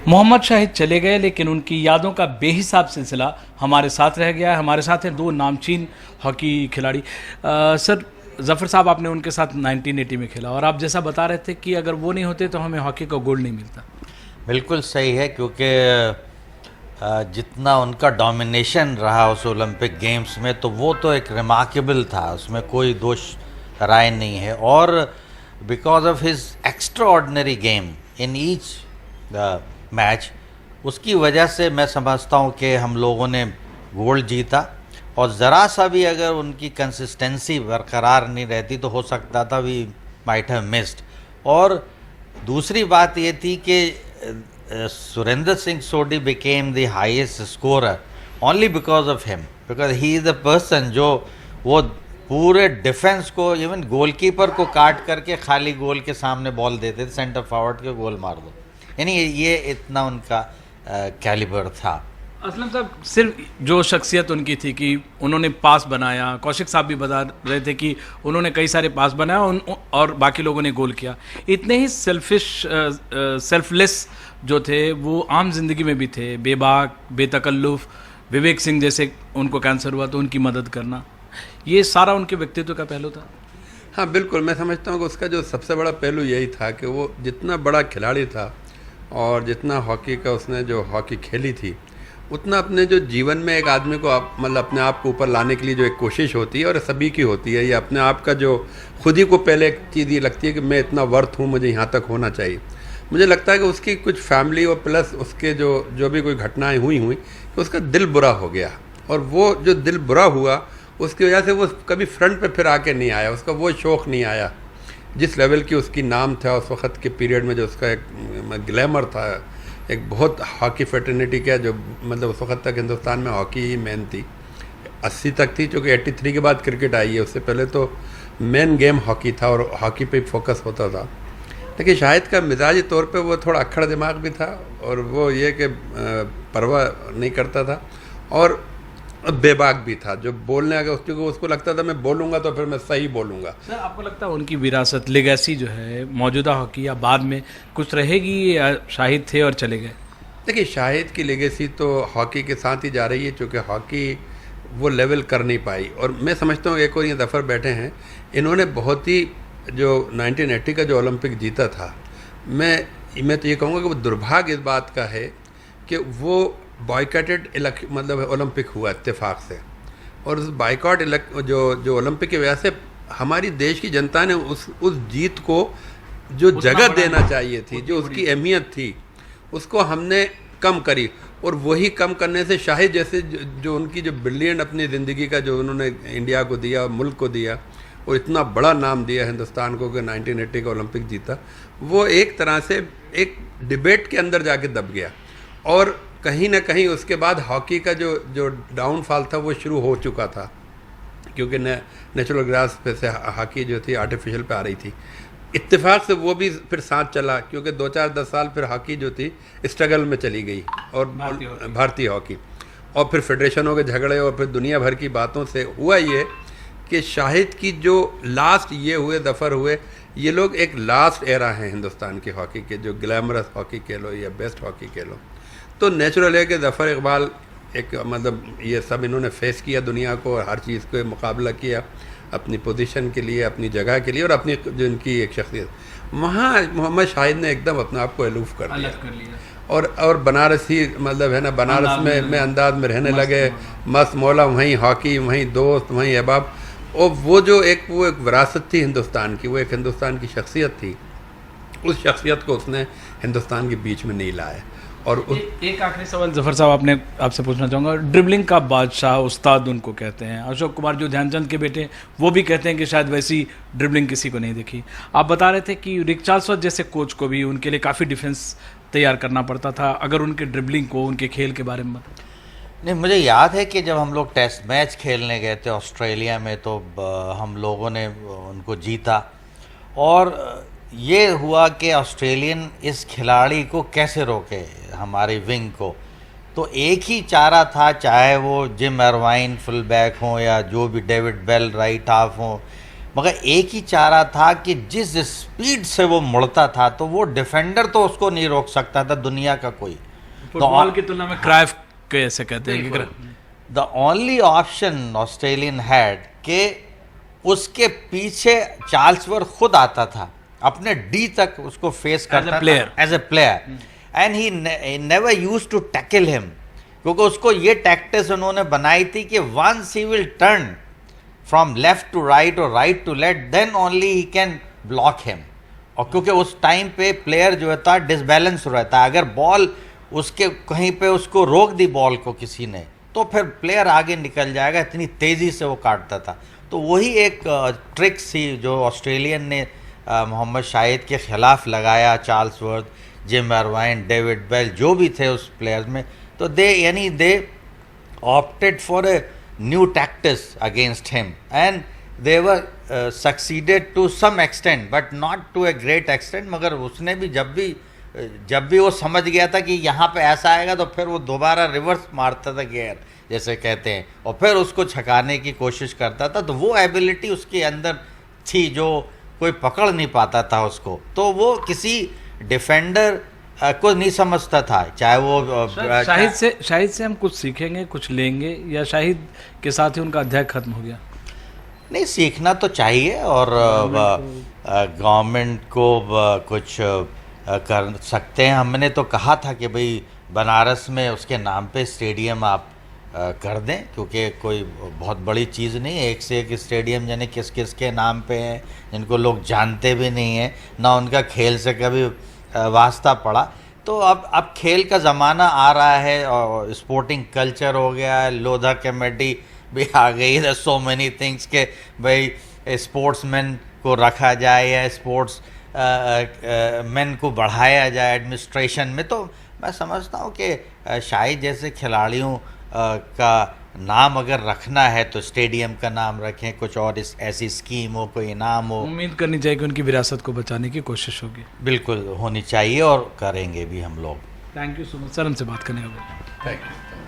मोहम्मद शाहिद चले गए, लेकिन उनकी यादों का बेहिसाब सिलसिला हमारे साथ रह गया है। हमारे साथ हैं दो नामचीन हॉकी खिलाड़ी। सर, ज़फ़र साहब, आपने उनके साथ 1980 में खेला और आप जैसा बता रहे थे कि अगर वो नहीं होते तो हमें हॉकी का गोल्ड नहीं मिलता। बिल्कुल सही है, क्योंकि जितना उनका डोमिनेशन रहा उस ओलंपिक गेम्स में, तो वो तो एक रिमार्केबल था, उसमें कोई दोष राय नहीं है। और because of his extra ordinary game in each match, उसकी वजह से मैं समझता हूँ कि हम लोगों ने गोल्ड जीता। और ज़रा सा भी अगर उनकी कंसिस्टेंसी बरकरार नहीं रहती तो हो सकता था वी माइट हैव मिस्ड। और दूसरी बात ये थी कि Surendra Singh Sodhi became the highest scorer only because of him, because he is the person जो वो पूरे डिफेंस को, इवन गोलकीपर को काट करके खाली गोल के सामने बॉल देते थे, सेंटर फॉरवर्ड के गोल मार दो। यानी ये इतना उनका कैलिबर था। असलम साहब, सिर्फ जो शख्सियत उनकी थी कि उन्होंने पास बनाया, कौशिक साहब भी बता रहे थे कि उन्होंने कई सारे पास बनाया और बाकी लोगों ने गोल किया, इतने ही सेल्फलेस जो थे वो आम जिंदगी में भी थे। बेबाक, बेतकल्लुफ़, विवेक सिंह जैसे उनको कैंसर हुआ तो उनकी मदद करना, ये सारा उनके व्यक्तित्व का पहलू था। हाँ बिल्कुल, मैं समझता हूँ कि उसका जो सबसे बड़ा पहलू यही था कि वो जितना बड़ा खिलाड़ी था और जितना हॉकी का उसने जो हॉकी खेली थी, उतना अपने जो जीवन में एक आदमी को मतलब अपने आप को ऊपर लाने के लिए जो एक कोशिश होती है, और सभी की होती है, ये अपने आप का जो खुद ही को पहले एक चीज़ ये लगती है कि मैं इतना वर्थ हूँ, मुझे यहाँ तक होना चाहिए। मुझे लगता है कि उसकी कुछ फैमिली और प्लस उसके जो भी कोई घटनाएं हुई कि उसका दिल बुरा हो गया, और वो जो दिल बुरा हुआ उसकी वजह से वो कभी फ्रंट पे फिर आके नहीं आया, उसका वो शौक़ नहीं आया जिस लेवल की उसकी नाम था उस वक़्त के पीरियड में, जो उसका एक ग्लैमर था, एक बहुत हॉकी फेटर्निटी का जो मतलब उस वक़्त तक हिंदुस्तान में हॉकी ही मेन थी, 80 तक थी, चूँकि 83 के बाद क्रिकेट आई है, उससे पहले तो मेन गेम हॉकी था और हॉकी पे फोकस होता था। लेकिन शाहिद का मिजाजी तौर पे वो थोड़ा अक्खड़ दिमाग भी था, और वो ये कि परवाह नहीं करता था, और बेबाक भी था। जो बोलने आ गया उसको लगता था मैं बोलूँगा तो फिर मैं सही बोलूँगा। सर, आपको लगता है उनकी विरासत, लेगेसी जो है मौजूदा हॉकी या बाद में कुछ रहेगी, या शाहिद थे और चले गए? देखिए, शाहिद की लेगेसी तो हॉकी के साथ ही जा रही है, क्योंकि हॉकी वो लेवल कर नहीं पाई। और मैं समझता हूँ एक और ये ज़फ़र बैठे हैं, इन्होंने बहुत ही जो 1980 का जो ओलंपिक जीता था, मैं तो ये कहूँगा कि वो दुर्भाग्य इस बात का है कि वो बॉयकॉटेड मतलब ओलंपिक हुआ इत्तेफाक से, और उस बाइकॉट जो ओलंपिक की वजह से हमारी देश की जनता ने उस जीत को जो जगह देना चाहिए थी, जो उसकी अहमियत थी, उसको हमने कम करी। और वही कम करने से शाहिद जैसे जो उनकी जो ब्रिलियंट अपनी ज़िंदगी का जो उन्होंने इंडिया को दिया, मुल्क को दिया, और इतना बड़ा नाम दिया हिंदुस्तान को कि 1980 का ओलंपिक जीता, वो एक तरह से एक डिबेट के अंदर जाके दब गया। और कहीं ना कहीं उसके बाद हॉकी का जो डाउनफॉल था वो शुरू हो चुका था, क्योंकि नेचुरल ग्रास पे से हॉकी जो थी आर्टिफिशियल पे आ रही थी। इत्तेफाक से वो भी फिर साथ चला, क्योंकि 2-4-10 साल फिर हॉकी जो थी स्ट्रगल में चली गई, और भारतीय हॉकी, और फिर फेडरेशनों के झगड़े और फिर दुनिया भर की बातों से हुआ ये कि शाहिद की जो लास्ट ये हुए ज़फ़र हुए, ये लोग एक लास्ट एरा हैं हिंदुस्तान की हॉकी के, जो ग्लैमरस हॉकी कह लो या बेस्ट हॉकी कह लो। तो नेचुरल है कि ज़फ़र इकबाल एक मतलब ये सब इन्होंने फेस किया दुनिया को, और हर चीज़ को मुकाबला किया अपनी पोजीशन के लिए, अपनी जगह के लिए, और अपनी जो इनकी एक शख्सियत। वहाँ मोहम्मद शाहिद ने एकदम अपने आप को अलूफ़ कर लिया, और बनारसी मतलब है ना, बनारस में अंदाज में रहने लगे, मस्त मौला, वहीं हॉकी, वहीं दोस्त, वहीं अहबाब। और वो एक विरासत थी हिंदुस्तान की, वो एक हिंदुस्तान की शख्सियत थी, उस शख्सियत को उसने हिंदुस्तान के बीच में नहीं लाया। और एक आखिरी सवाल ज़फ़र साहब आपसे पूछना चाहूँगा, ड्रिबलिंग का बादशाह, उस्ताद उनको कहते हैं। अशोक कुमार जो ध्यानचंद के बेटे, वो भी कहते हैं कि शायद वैसी ड्रिबलिंग किसी को नहीं देखी। आप बता रहे थे कि रिक चार्ल्सवर्थ जैसे कोच को भी उनके लिए काफ़ी डिफेंस तैयार करना पड़ता था। अगर उनके ड्रिबलिंग को, उनके खेल के बारे में बता। नहीं, मुझे याद है कि जब हम लोग टेस्ट मैच खेलने गए थे ऑस्ट्रेलिया में, तो हम लोगों ने उनको जीता, और ये हुआ कि ऑस्ट्रेलियन इस खिलाड़ी को कैसे रोके, हमारे विंग को। तो एक ही चारा था, चाहे वो जिम एरवाइन फुल बैक हों या जो भी डेविड बेल राइट हाफ हों, मगर एक ही चाह रहा था कि जिस स्पीड से वो मुड़ता था तो वो डिफेंडर तो उसको नहीं रोक सकता था दुनिया का कोई। फुटबॉल की तुलना में क्राइफ कैसे कहते हैं कि the only option Australian had के उसके पीछे चार्ल्सवर्थ खुद आता था, अपने डी तक उसको फेस करता था as a player, and he never used to tackle him, क्योंकि उसको ये टैक्टिस उन्होंने बनाई थी कि once he will turn from left to right और right to left then only he can block him. और क्योंकि उस टाइम पे प्लेयर जो था डिसबैलेंस रहता है, अगर बॉल उसके कहीं पे उसको रोक दी बॉल को किसी ने तो फिर प्लेयर आगे निकल जाएगा, इतनी तेज़ी से वो काटता था। तो वही एक ट्रिक थी जो ऑस्ट्रेलियन ने मोहम्मद शाहिद के ख़िलाफ़ लगाया, Charlesworth, Jim Irvine, David Bell जो भी थे उस प्लेयर्स में, तो they opted for a new tactics against him and they were succeeded to some extent but not to a great extent. मगर उसने भी जब भी वो समझ गया था कि यहाँ पे ऐसा आएगा तो फिर वो दोबारा रिवर्स मारता था गियर जैसे कहते हैं, और फिर उसको छकाने की कोशिश करता था। तो वो एबिलिटी उसके अंदर थी जो कोई पकड़ नहीं पाता था उसको, तो वो किसी डिफेंडर को नहीं समझता था, चाहे वो शाहिद से हम कुछ सीखेंगे, कुछ लेंगे, या शाहिद के साथ ही उनका अध्याय खत्म हो गया? नहीं, सीखना तो चाहिए और गवर्नमेंट को कुछ कर सकते हैं। हमने तो कहा था कि भाई बनारस में उसके नाम पे स्टेडियम आप कर दें, क्योंकि कोई बहुत बड़ी चीज़ नहीं है, एक से एक स्टेडियम जाने किस किस के नाम पे हैं जिनको लोग जानते भी नहीं हैं, ना उनका खेल से कभी वास्ता पड़ा। तो अब खेल का ज़माना आ रहा है और स्पोर्टिंग कल्चर हो गया है, लोधा कमेटी भी आ गई है, सो मेनी थिंग्स के भाई स्पोर्ट्समैन को रखा जाए या स्पोर्ट्स मैन को बढ़ाया जाए एडमिनिस्ट्रेशन में। तो मैं समझता हूँ कि शाहिद जैसे खिलाड़ियों का नाम अगर रखना है तो स्टेडियम का नाम रखें, कुछ और ऐसी स्कीम हो, कोई इनाम हो। उम्मीद करनी चाहिए कि उनकी विरासत को बचाने की कोशिश होगी। बिल्कुल होनी चाहिए और करेंगे भी हम लोग। Thank you so much sir, हमसे बात करने का। Thank you.